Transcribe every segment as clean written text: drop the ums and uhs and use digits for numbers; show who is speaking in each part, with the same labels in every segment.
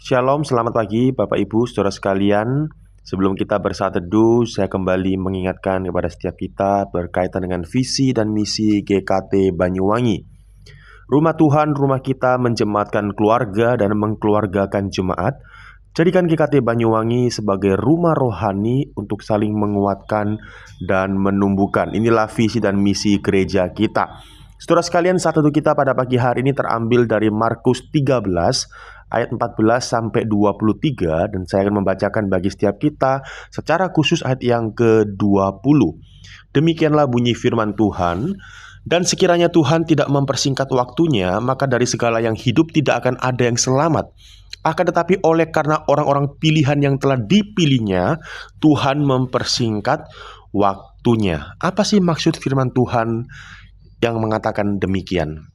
Speaker 1: Shalom, selamat pagi Bapak Ibu, Saudara sekalian. Sebelum kita bersaat teduh, saya kembali mengingatkan kepada setiap kita berkaitan dengan visi dan misi GKT Banyuwangi. Rumah Tuhan, rumah kita menjemaatkan keluarga dan mengkeluargakan jemaat. Jadikan GKT Banyuwangi sebagai rumah rohani untuk saling menguatkan dan menumbuhkan. Inilah visi dan misi gereja kita. Saudara sekalian, saat teduh kita pada pagi hari ini terambil dari Markus 13 ayat 14 sampai 23, dan saya akan membacakan bagi setiap kita secara khusus ayat yang ke-20. Demikianlah bunyi firman Tuhan. Dan sekiranya Tuhan tidak mempersingkat waktunya, maka dari segala yang hidup tidak akan ada yang selamat. Akan tetapi oleh karena orang-orang pilihan yang telah dipilihnya, Tuhan mempersingkat waktunya. Apa sih maksud firman Tuhan yang mengatakan demikian?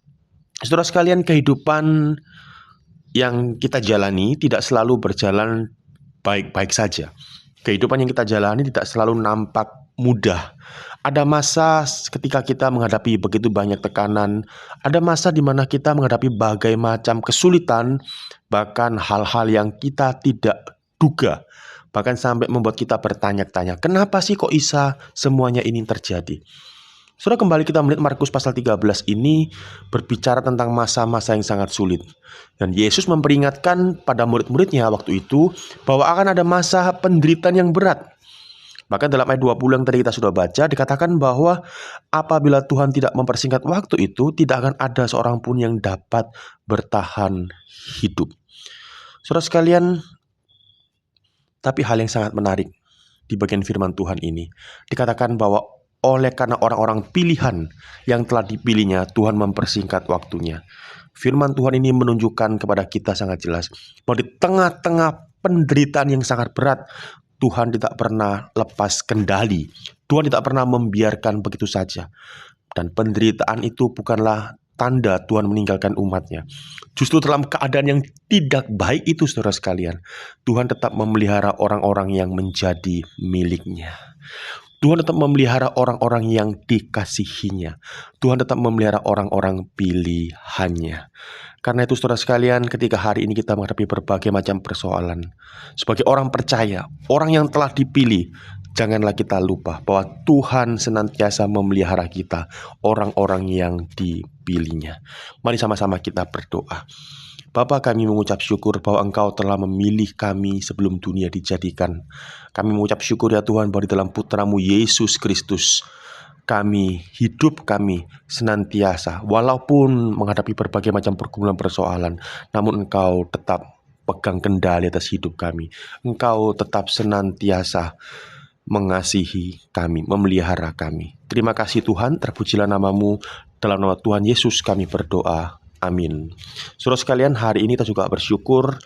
Speaker 1: Saudara sekalian, kehidupan yang kita jalani tidak selalu berjalan baik-baik saja. Kehidupan yang kita jalani tidak selalu nampak mudah. Ada masa ketika kita menghadapi begitu banyak tekanan. Ada masa di mana kita menghadapi berbagai macam kesulitan, bahkan hal-hal yang kita tidak duga. Bahkan sampai membuat kita bertanya-tanya, kenapa sih kok bisa semuanya ini terjadi? Saudara, kembali kita melihat Markus pasal 13 ini berbicara tentang masa-masa yang sangat sulit. Dan Yesus memperingatkan pada murid-muridnya waktu itu bahwa akan ada masa penderitaan yang berat. Bahkan dalam ayat 20 yang tadi kita sudah baca, dikatakan bahwa apabila Tuhan tidak mempersingkat waktu itu, tidak akan ada seorang pun yang dapat bertahan hidup. Saudara sekalian, tapi hal yang sangat menarik di bagian firman Tuhan ini, dikatakan bahwa oleh karena orang-orang pilihan yang telah dipilihnya, Tuhan mempersingkat waktunya. Firman Tuhan ini menunjukkan kepada kita sangat jelas bahwa di tengah-tengah penderitaan yang sangat berat, Tuhan tidak pernah lepas kendali. Tuhan tidak pernah membiarkan begitu saja. Dan penderitaan itu bukanlah tanda Tuhan meninggalkan umatnya. Justru dalam keadaan yang tidak baik itu, saudara sekalian, Tuhan tetap memelihara orang-orang yang menjadi miliknya. Tuhan tetap memelihara orang-orang yang dikasihinya. Tuhan tetap memelihara orang-orang pilihannya. Karena itu, saudara sekalian, ketika hari ini kita menghadapi berbagai macam persoalan, sebagai orang percaya, orang yang telah dipilih, janganlah kita lupa bahwa Tuhan senantiasa memelihara kita, orang-orang yang dipilihnya. Mari sama-sama kita berdoa. Bapa, kami mengucap syukur bahwa Engkau telah memilih kami sebelum dunia dijadikan. Kami mengucap syukur ya Tuhan bahwa di dalam Putra-Mu Yesus Kristus, hidup kami senantiasa, walaupun menghadapi berbagai macam pergumulan persoalan, namun Engkau tetap pegang kendali atas hidup kami. Engkau tetap senantiasa mengasihi kami, memelihara kami. Terima kasih Tuhan, terpujilah nama-Mu. Dalam nama Tuhan Yesus kami berdoa. Amin. Saudara sekalian, hari ini kita juga bersyukur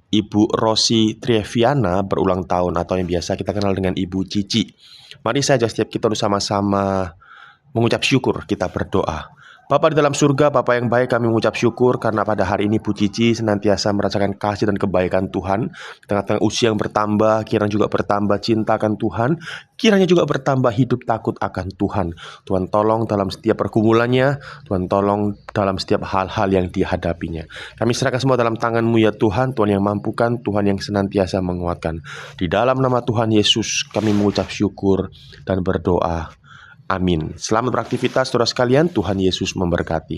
Speaker 1: Ibu Rosi Trieviana berulang tahun, atau yang biasa kita kenal dengan Ibu Cici. Mari saja setiap kita sama-sama mengucap syukur, kita berdoa. Bapa di dalam surga, Bapa yang baik, kami mengucap syukur karena pada hari ini Bu Cici senantiasa merasakan kasih dan kebaikan Tuhan. Di tengah-tengah usia yang bertambah, kiranya juga bertambah cinta akan Tuhan, kiranya juga bertambah hidup takut akan Tuhan. Tuhan tolong dalam setiap pergumulannya, Tuhan tolong dalam setiap hal-hal yang dihadapinya. Kami serahkan semua dalam tangan-Mu ya Tuhan, Tuhan yang mampukan, Tuhan yang senantiasa menguatkan. Di dalam nama Tuhan Yesus kami mengucap syukur dan berdoa. Amin. Selamat beraktivitas saudara sekalian, Tuhan Yesus memberkati.